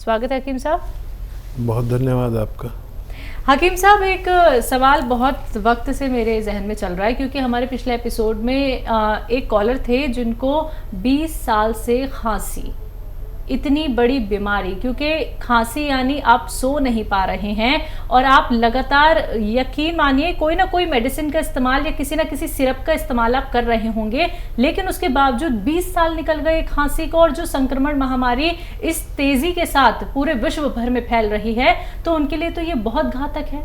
स्वागत है हकीम साहब। बहुत धन्यवाद आपका। हकीम साहब, एक सवाल बहुत वक्त से मेरे जहन में चल रहा है, क्योंकि हमारे पिछले एपिसोड में एक कॉलर थे जिनको 20 साल से खांसी, इतनी बड़ी बीमारी, क्योंकि खांसी यानी आप सो नहीं पा रहे हैं और आप लगातार, यकीन मानिए, कोई ना कोई मेडिसिन का इस्तेमाल या किसी ना किसी सिरप का इस्तेमाल आप कर रहे होंगे, लेकिन उसके बावजूद 20 साल निकल गए खांसी को, और जो संक्रमण महामारी इस तेजी के साथ पूरे विश्व भर में फैल रही है, तो उनके लिए तो ये बहुत घातक है।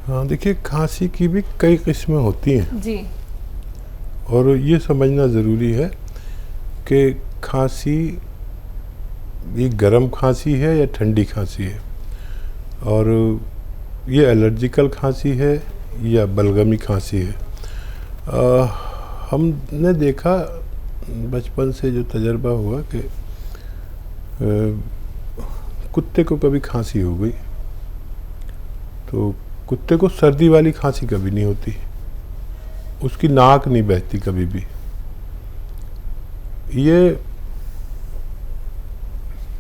हाँ, देखिए, खांसी की भी कई किस्में होती हैं जी। और ये समझना ज़रूरी है कि खांसी ये गर्म खांसी है या ठंडी खांसी है, और ये एलर्जिकल खांसी है या बलगमी खांसी है। हमने देखा बचपन से, जो तजर्बा हुआ कि कुत्ते को कभी खांसी हो गई तो कुत्ते को सर्दी वाली खांसी कभी नहीं होती, उसकी नाक नहीं बहती कभी भी। ये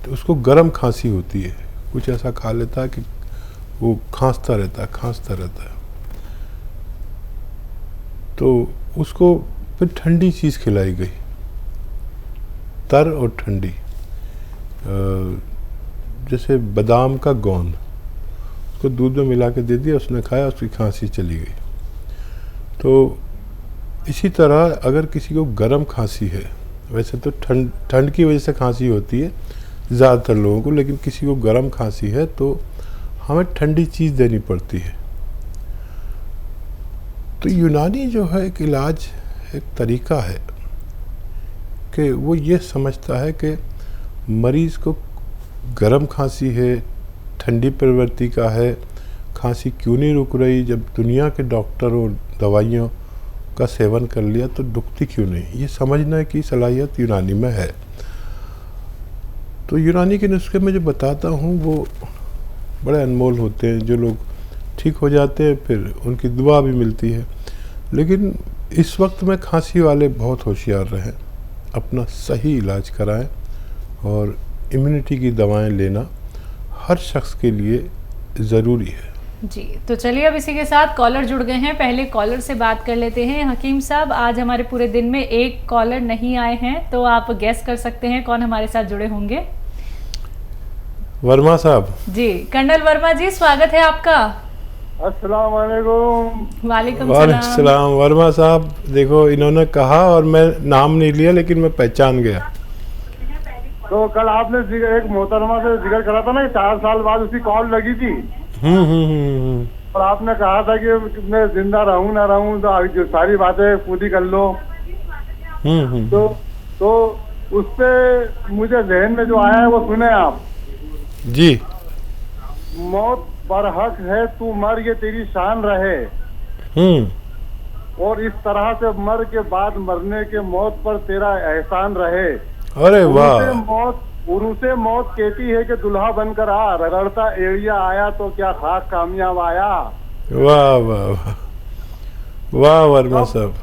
तो उसको गर्म खांसी होती है, कुछ ऐसा खा लेता है कि वो खांसता रहता है। तो उसको फिर ठंडी चीज़ खिलाई गई, तर और ठंडी, जैसे बादाम का गोंद, उसको दूध में मिला के दे दिया, उसने खाया, उसकी खांसी चली गई। तो इसी तरह अगर किसी को गर्म खांसी है, वैसे तो ठंड की वजह से खांसी होती है ज़्यादातर लोगों को, लेकिन किसी को गर्म खांसी है तो हमें ठंडी चीज़ देनी पड़ती है। तो यूनानी जो है एक इलाज, एक तरीका है कि वो ये समझता है कि मरीज़ को गर्म खांसी है, ठंडी प्रवृत्ति का है, खांसी क्यों नहीं रुक रही, जब दुनिया के डॉक्टर और दवाइयों का सेवन कर लिया तो दुखती क्यों नहीं, ये समझने की सलाहियत यूनानी में है। तो यूनानी के नुस्खे में जो बताता हूँ वो बड़े अनमोल होते हैं। जो लोग ठीक हो जाते हैं फिर उनकी दुआ भी मिलती है। लेकिन इस वक्त में खांसी वाले बहुत होशियार रहें, अपना सही इलाज कराएं, और इम्यूनिटी की दवाएं लेना हर शख्स के लिए ज़रूरी है। जी, तो चलिए अब इसी के साथ कॉलर जुड़ गए हैं, पहले कॉलर से बात कर लेते हैं। हकीम साहब, आज हमारे पूरे दिन में एक कॉलर नहीं आए हैं, तो आप गैस कर सकते हैं कौन हमारे साथ जुड़े होंगे। वर्मा साहब। जी, कर्नल वर्मा जी, स्वागत है आपका। अस्सलाम वालेकुम। वालेकुम सलाम। वर्मा साहब, देखो, इन्होंने कहा और मैं नाम नहीं लिया, लेकिन मैं पहचान गया। तो कल आपने एक मोहतरमा से जिक्र करा था ना कि 4 साल बाद उसकी कॉल लगी थी। और आपने कहा था कि मैं जिंदा रहूं ना रहूं तो सारी बातें पूरी कर लो। तो उस पे मुझे जहन में जो आया है वो सुने आप। जी। मौत बरहक है, तू मर, ये तेरी शान रहे। और इस तरह से मर के बाद मरने के मौत पर तेरा एहसान रहे। अरे वाह। उनसे मौत कहती है कि दुल्हा बनकर आ, रगड़ता एड़िया आया तो क्या खाक कामयाब आया। वाह वाह वाह वाह वर्मा साहब।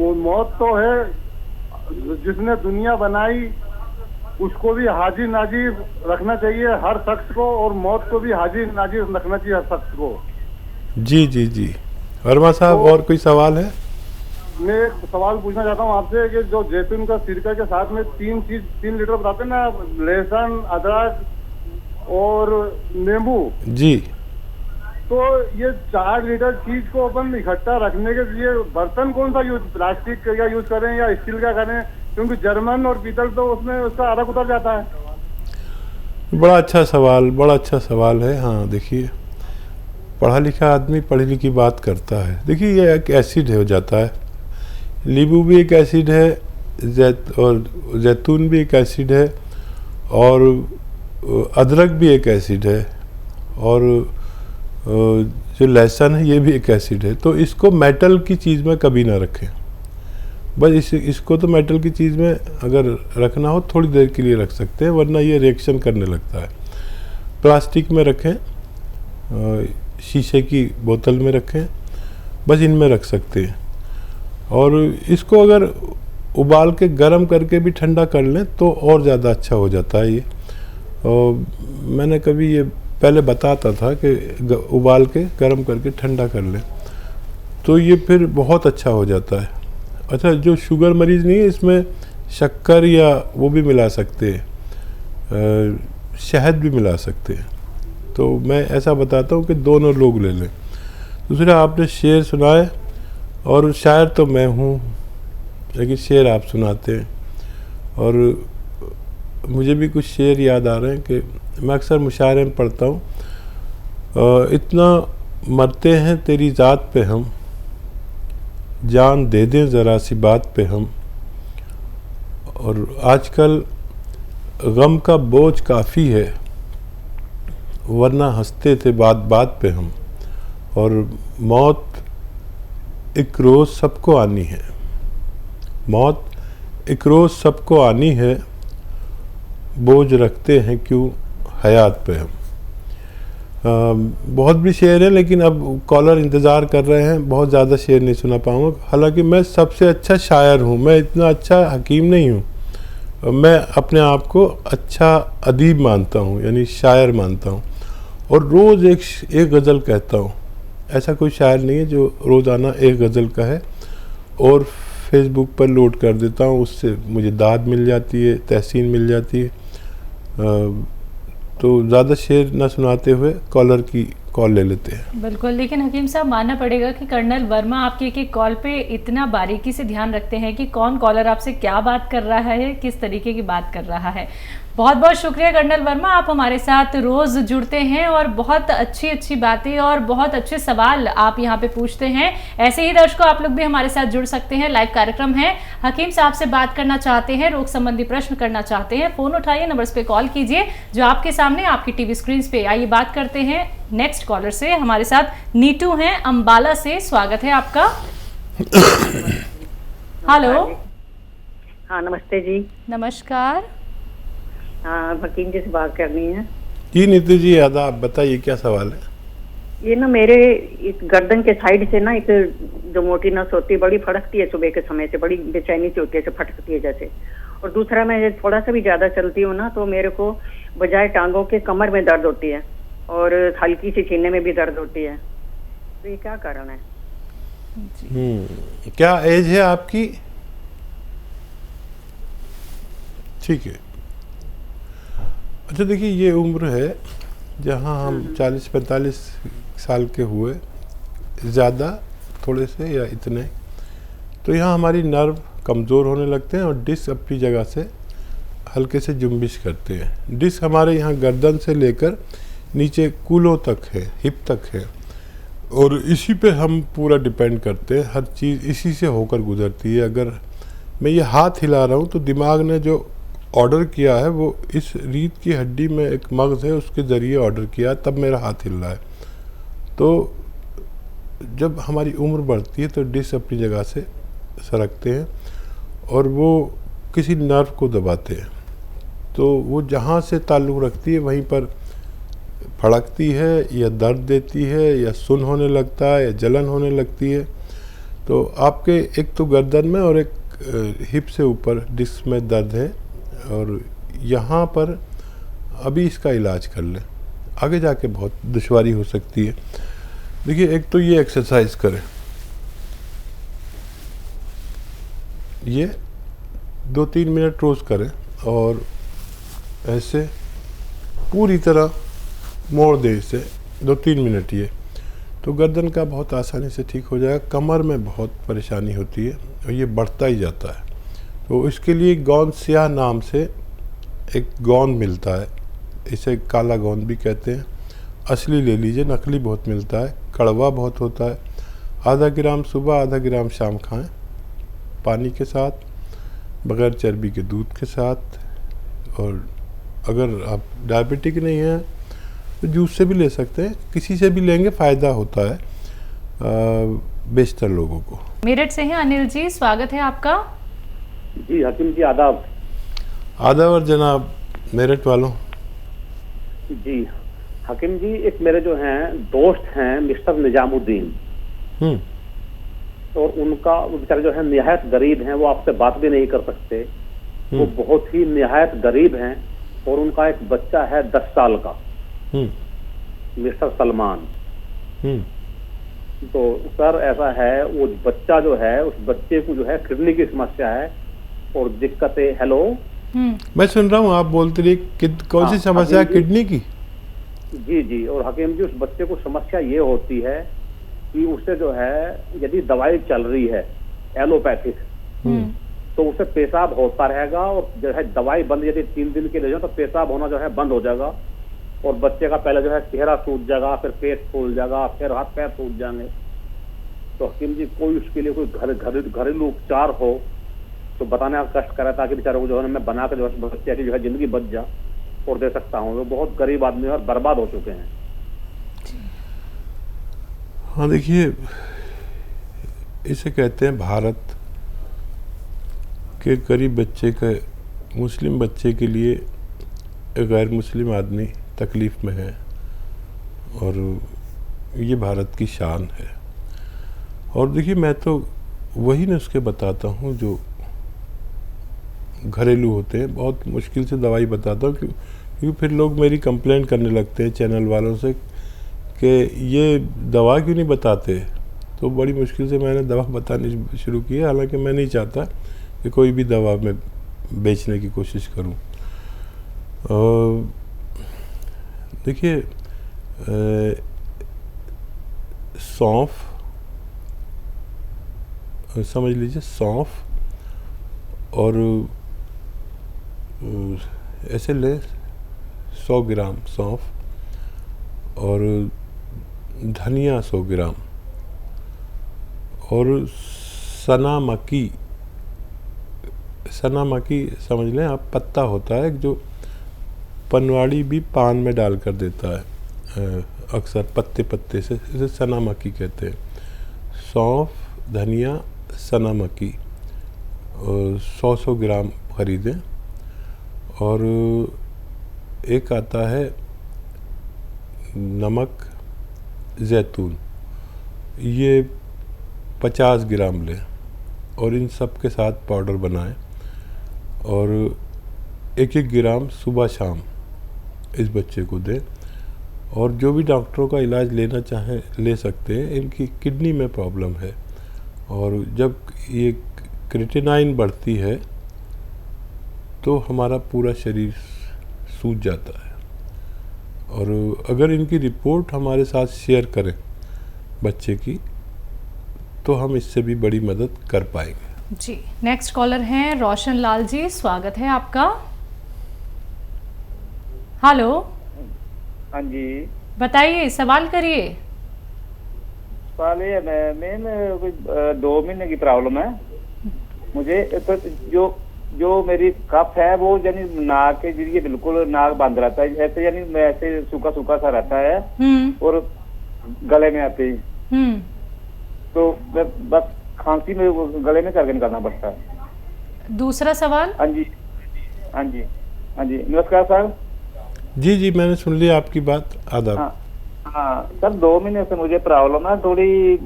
मौत तो है, जिसने दुनिया बनाई उसको भी हाजिर नाजिर रखना चाहिए हर शख्स को, और मौत को भी हाजिर नाजिर रखना चाहिए हर शख्स को। जी जी जी वर्मा साहब, और कोई सवाल है? मैं एक सवाल पूछना चाहता हूँ आपसे कि जो जैतून का सिरका के साथ में 3 लीटर बताते हैं ना, लहसुन, अदरक और नींबू जी, तो ये 4 लीटर चीज को अपन इकट्ठा रखने के लिए बर्तन कौन सा यूज, प्लास्टिक का यूज करें या स्टील का करें? क्योंकि जर्मन और पीतल तो उसमें उसका अर्क उतर जाता है। बड़ा अच्छा सवाल है। हाँ, देखिए, पढ़ा लिखा आदमी पढ़ी लिखी बात करता है। देखिए, ये एक एसिड हो जाता है, नींबू भी एक एसिड है, और जैतून भी एक एसिड है, और अदरक भी एक एसिड है, और जो लहसुन है ये भी एक एसिड है। तो इसको मेटल की चीज़ में कभी ना रखें। बस इसको तो मेटल की चीज़ में अगर रखना हो थोड़ी देर के लिए रख सकते हैं, वरना ये रिएक्शन करने लगता है। प्लास्टिक में रखें, शीशे की बोतल में रखें, बस इनमें रख सकते हैं। और इसको अगर उबाल के गर्म करके भी ठंडा कर लें तो और ज़्यादा अच्छा हो जाता है ये। और मैंने कभी ये पहले बताता था कि उबाल के गर्म करके ठंडा कर लें तो ये फिर बहुत अच्छा हो जाता है। अच्छा, जो शुगर मरीज़ नहीं है इसमें शक्कर या वो भी मिला सकते हैं, शहद भी मिला सकते हैं। तो मैं ऐसा बताता हूँ कि दोनों लोग ले लें। दूसरा, आपने शेर सुनाए और शायर तो मैं हूँ लेकिन शेर आप सुनाते हैं, और मुझे भी कुछ शेर याद आ रहे हैं कि मैं अक्सर मुशायरे में पढ़ता हूँ। इतना मरते हैं तेरी ज़ात पे हम, जान दे दें ज़रा सी बात पे हम, और आजकल गम का बोझ काफ़ी है वरना हंसते थे बात बात पे हम, और मौत एक रोज़ सबको आनी है, मौत एक रोज़ सबको आनी है, बोझ रखते हैं क्यों हयात पे हम। बहुत भी शेर है लेकिन अब कॉलर इंतज़ार कर रहे हैं, बहुत ज़्यादा शेर नहीं सुना पाऊँगा। हालांकि मैं सबसे अच्छा शायर हूँ, मैं इतना अच्छा हकीम नहीं हूँ। मैं अपने आप को अच्छा अदीब मानता हूँ, यानी शायर मानता हूँ, और रोज़ एक गज़ल कहता हूँ। ऐसा कोई शायर नहीं है जो रोज़ाना एक गज़ल कहे और फेसबुक पर लोड कर देता हूँ, उससे मुझे दाद मिल जाती है, तहसीन मिल जाती है। तो ज़्यादा शेर ना सुनाते हुए कॉलर की कॉल ले लेते हैं। बिल्कुल, लेकिन हकीम साहब मानना पड़ेगा कि कर्नल वर्मा आपके एक कॉल पे इतना बारीकी से ध्यान रखते हैं कि कौन कॉलर आपसे क्या बात कर रहा है, किस तरीके की बात कर रहा है। बहुत बहुत शुक्रिया कर्नल वर्मा, आप हमारे साथ रोज़ जुड़ते हैं और बहुत अच्छी अच्छी बातें और बहुत अच्छे सवाल आप यहाँ पे पूछते हैं। ऐसे ही दर्शकों, आप लोग भी हमारे साथ जुड़ सकते हैं। लाइव कार्यक्रम है, हकीम साहब से बात करना चाहते हैं, रोग संबंधी प्रश्न करना चाहते हैं, फ़ोन उठाइए, नंबर्स पे कॉल कीजिए जो आपके सामने आपकी टीवी स्क्रीन पे। आइए बात करते हैं नेक्स्ट कॉलर से। हमारे साथ नीटू हैं अम्बाला से, स्वागत है आपका। हेलो। हाँ, नमस्ते जी। नमस्कार। हाँ, वकील जी से बात करनी है जी। नीतू जी, आदाब, बताइए क्या सवाल है। ये ना मेरे इस गर्दन के साइड से ना एक जो मोटी नस होती है बड़ी फड़कती है, सुबह के समय से बड़ी बेचैनी सी होती है, फटकती है जैसे। और दूसरा, मैं थोड़ा सा भी ज्यादा चलती हूँ ना तो मेरे को बजाय टांगों के कमर में दर्द होती है और हल्की सी सीने में भी दर्द होती है। तो ये क्या कारण है? क्या एज है आपकी? ठीक है। अच्छा, देखिए, ये उम्र है जहाँ हम 40-45 साल के हुए, ज़्यादा थोड़े से या इतने, तो यहाँ हमारी नर्व कमज़ोर होने लगते हैं और डिस्क अपनी जगह से हल्के से जुम्बिश करते हैं। डिस्क हमारे यहाँ गर्दन से लेकर नीचे कूल्हों तक है, हिप तक है, और इसी पे हम पूरा डिपेंड करते हैं। हर चीज़ इसी से होकर गुजरती है। अगर मैं ये हाथ हिला रहा हूँ तो दिमाग ने जो ऑर्डर किया है वो इस रीढ़ की हड्डी में एक मग़ज़ है, उसके ज़रिए ऑर्डर किया है, तब मेरा हाथ हिल रहा है। तो जब हमारी उम्र बढ़ती है तो डिस्क अपनी जगह से सरकते हैं और वो किसी नर्व को दबाते हैं, तो वो जहाँ से ताल्लुक़ रखती है वहीं पर फड़कती है या दर्द देती है या सुन्न होने लगता है या जलन होने लगती है। तो आपके एक तो गर्दन में और एक हिप से ऊपर डिस्क में दर्द है, और यहाँ पर अभी इसका इलाज कर लें, आगे जाके बहुत दुश्वारी हो सकती है। देखिए, एक तो ये एक्सरसाइज करें, ये 2-3 मिनट रोज़ करें और ऐसे पूरी तरह मोड़ दे इसे 2-3 मिनट, ये तो गर्दन का बहुत आसानी से ठीक हो जाएगा। कमर में बहुत परेशानी होती है और ये बढ़ता ही जाता है, तो इसके लिए गोंद स्याह नाम से एक गोंद मिलता है, इसे काला गोंद भी कहते हैं। असली ले लीजिए, नकली बहुत मिलता है, कड़वा बहुत होता है। आधा ग्राम सुबह, आधा ग्राम शाम खाएं, पानी के साथ, बग़ैर चर्बी के दूध के साथ। और अगर आप डायबिटिक नहीं हैं तो जूस से भी ले सकते हैं, किसी से भी लेंगे फ़ायदा होता है बेशतर लोगों को। मेरठ से हैं अनिल जी, स्वागत है आपका। जी हकीम जी, आदाब। आदाब और जनाब मेरठ वालों। जी हकीम जी, एक मेरे जो हैं दोस्त हैं मिस्टर निजामुद्दीन, और उनका वो बेचारे जो है निहायत गरीब हैं, वो आपसे बात भी नहीं कर सकते, वो बहुत ही निहायत गरीब हैं। और उनका एक बच्चा है 10 साल का, मिस्टर सलमान। तो सर ऐसा है, वो बच्चा जो है, उस बच्चे को जो है किडनी की समस्या है और दिक्कतें। हेलो, मैं सुन रहा हूँ, आप बोलते रहिए। कौन सी समस्या है? किडनी की? जी जी। और हकीम जी, उस बच्चे को समस्या ये होती है कि उसे जो है यदि दवाई चल रही है एलोपैथिक, तो उसे पेशाब होता रहेगा, और जो है दवाई बंद यदि 3 दिन के लिए जाए तो पेशाब होना जो है बंद हो जाएगा, और बच्चे का पहले जो है चेहरा सूज जाएगा, फिर पेट फूल जाएगा, फिर हाथ पैर सूज जाएंगे। तो हकीम जी, कोई उसके लिए कोई घरेलू उपचार हो तो बताने का कष्ट करे, ताकि बेचारे को जो है मैं बना के जो है बच्चे की जो है जिंदगी बच जा और दे सकता हूँ। वो बहुत गरीब आदमी और बर्बाद हो चुके हैं। हाँ देखिए, इसे कहते हैं भारत के गरीब बच्चे का, मुस्लिम बच्चे के लिए एक गैर मुस्लिम आदमी तकलीफ़ में है, और ये भारत की शान है। और देखिए, मैं तो वही नुस्खे बताता हूँ जो घरेलू होते हैं, बहुत मुश्किल से दवाई बताता हूँ, क्योंकि फिर लोग मेरी कंप्लेंट करने लगते हैं चैनल वालों से कि ये दवा क्यों नहीं बताते। तो बड़ी मुश्किल से मैंने दवा बतानी शुरू की है, हालांकि मैं नहीं चाहता कि कोई भी दवा मैं बेचने की कोशिश करूं। देखिए, सौंफ समझ लीजिए, सौंफ और ऐसे ले 100 ग्राम सौंफ, और धनिया 100 ग्राम, और सना मक्की समझ लें आप, पत्ता होता है जो पनवाड़ी भी पान में डाल कर देता है अक्सर पत्ते से, इसे सना मक्की कहते हैं। सौंफ, धनिया, सना मक्की 100 ग्राम खरीदें। और एक आता है नमक जैतून, ये 50 ग्राम लें, और इन सब के साथ पाउडर बनाएं, और 1-1 ग्राम सुबह शाम इस बच्चे को दें। और जो भी डॉक्टरों का इलाज लेना चाहें ले सकते हैं। इनकी किडनी में प्रॉब्लम है, और जब ये क्रिएटिनाइन बढ़ती है तो हमारा पूरा शरीर सूज जाता है। और अगर इनकी रिपोर्ट हमारे साथ शेयर करें बच्चे की, तो हम इससे भी बड़ी मदद कर पाएंगे। जी, नेक्स्ट कॉलर हैं रोशन लाल जी, स्वागत है आपका। हेलो। हाँ जी, बताइए, सवाल करिए। सवाल ये है, मैं कोई 2 महीने की प्रॉब्लम है मुझे। तो जो मेरी कफ है वो यानी नाक के जरिए बिल्कुल नाक बंद रहता है, ऐसे यानी मैं ऐसे सूखा सा रहता है, और गले में आते ही तो बस खांसी में गले में करके निकालना पड़ता है। दूसरा सवाल। हाँ जी, हाँ जी, हाँ जी, नमस्कार सर। जी, मैंने सुन लिया आपकी बात। आदाब। हाँ सर, 2 महीने से मुझे प्रॉब्लम है थोड़ी।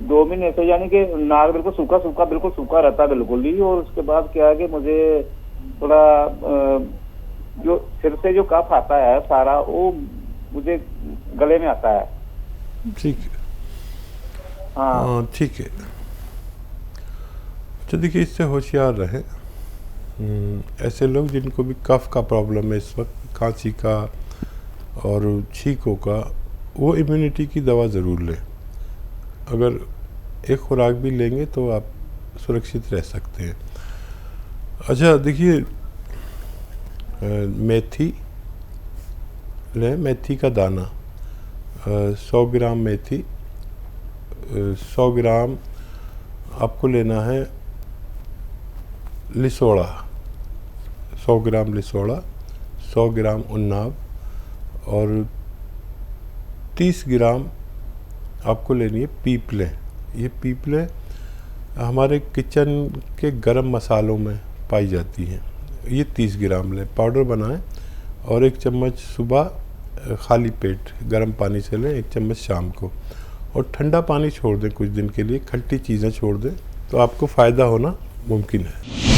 2 महीने से यानी कि नाक बिल्कुल सूखा रहता है बिल्कुल ही। और उसके बाद क्या है कि मुझे थोड़ा जो सिर से जो कफ आता है सारा, वो मुझे गले में आता है। ठीक है, हाँ ठीक है। तो देखिए, इससे होशियार रहें। ऐसे लोग जिनको भी कफ का प्रॉब्लम है इस वक्त, खांसी का और छींकों का, वो इम्यूनिटी की दवा ज़रूर लें। अगर एक खुराक भी लेंगे तो आप सुरक्षित रह सकते हैं। अच्छा देखिए, मेथी लें, मेथी का दाना 100 ग्राम मेथी, 100 ग्राम आपको लेना है लिसोड़ा, 100 ग्राम लिसोड़ा, 100 ग्राम उन्नाव, और 30 ग्राम आपको लेनी है पीपलें। ये पीपलें हमारे किचन के गरम मसालों में पाई जाती हैं। ये 30 ग्राम लें, पाउडर बनाएं, और 1 चम्मच सुबह खाली पेट गर्म पानी से लें, 1 चम्मच शाम को। और ठंडा पानी छोड़ दें कुछ दिन के लिए, खट्टी चीज़ें छोड़ दें, तो आपको फ़ायदा होना मुमकिन है।